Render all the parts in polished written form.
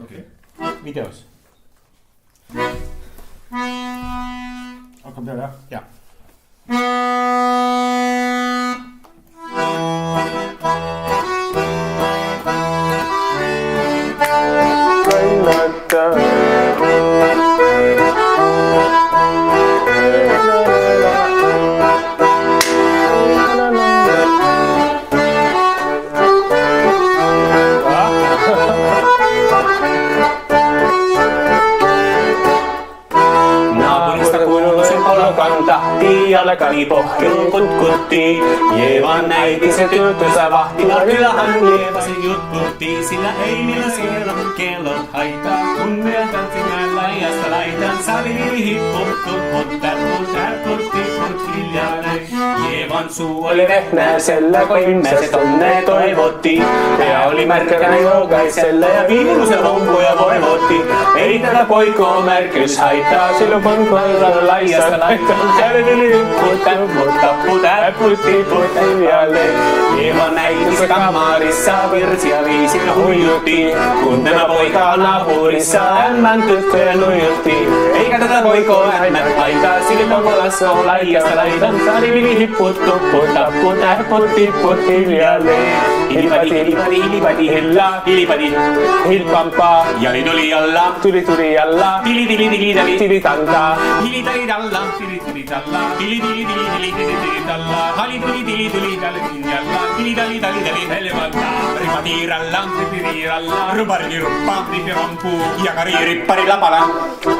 Okei. Videos. Hakkab peale, jah? Jah. Jalkani pohkeun kutkutti, Jeevan äiti se tyttönsä vahti, kyllähän Jeevasi juttutti, sillä ei niillä siellä kellot haittaa, kun me tanssimme laijasta laitan, salivili hipputtu, mutta hiljainen. Jeevan suu oli vehnäisellä, kun ihmiset onnea toivotti, ja oli märkänä jokaisella ja viilusella hompuja voivotti. Ei tätä poikoo märkys haittaa, silloin kun koiralla laijasta laitan, salivili Putti hiljalleen. Jeevan äitinsä kamarissa virsiä viisin huijutti, kun tämä poika on naapurissa ämmän tyttöjä nuijutti. Eikä tätä poikoo ämmät haittaa, silloin kun lasso laijasta laitan, salivili hipput hiljalleen. Hilipadi hilla, hilpampaa, jali tuli jalla, tuli jalla, tili tantaa, tili dalla, tili dalla, tili dalla, hali tuli dalla, tili helvalta, ripatiiralla, rupari ruppa, ripirampu, jakari rippari lapala,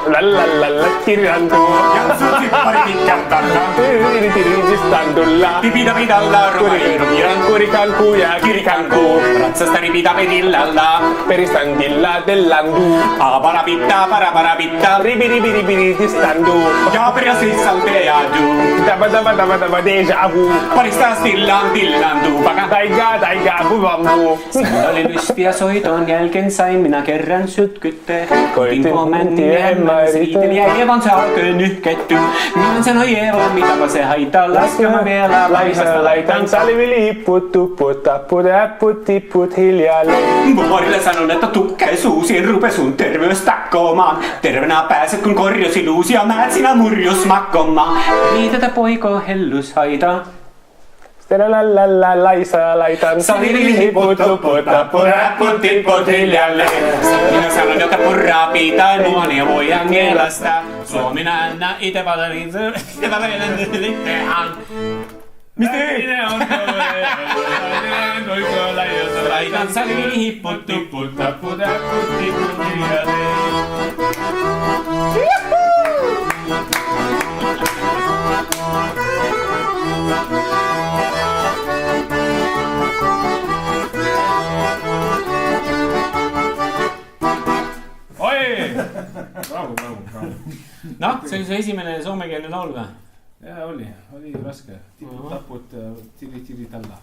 lallallalla, tirantuu, jansut rippari pikkantalla, tiristandulla, pipidapidalla, kurikanku ja kirikanku, ratsasta ripidapidillalla, peristandilla dellandu, paraparapitta, ribiristandu, ja perasissalteadu, tapa deja vu, parista dillandu, taiga buvambu. Sillä oli lystiä soiton jälkeen sain minä kerran sytkytte. Koitin kommentti hemmaisitin ja Eevan se alkoi nyhketty. Minä sanoi Eeva, mitäpä se haittaa, laskema vielä laisasta laitan. Salivili hipput hiljalleen. Vuorille sanon, että tukkee suusiin rupe sun terveys takkomaan. Tervenä pääset kun korjosi luusi ja määt sinä murjus makkomaan. Ei tätä poikoo hellus haita. Laisa laitan. Salivili hipput hiljalleen. Minä sanon, että purraa pitää nuonia voi angelasta. Suomi näennä ite valelin itseään. Mistä itse on laitan salivili hipput hiljalleen. Oi! Bravo. No, see oli su esimene soomekeelne laul või? Jaa, oli raske. Tipud, tiri talla.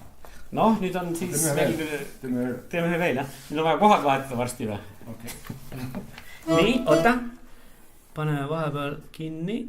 Noh, nüüd on siis teeme ühe veel, jah? Nüüd on vaja kohad vahetada varsti või? Okei. Nii, oota. Paneme vahepeal kinni.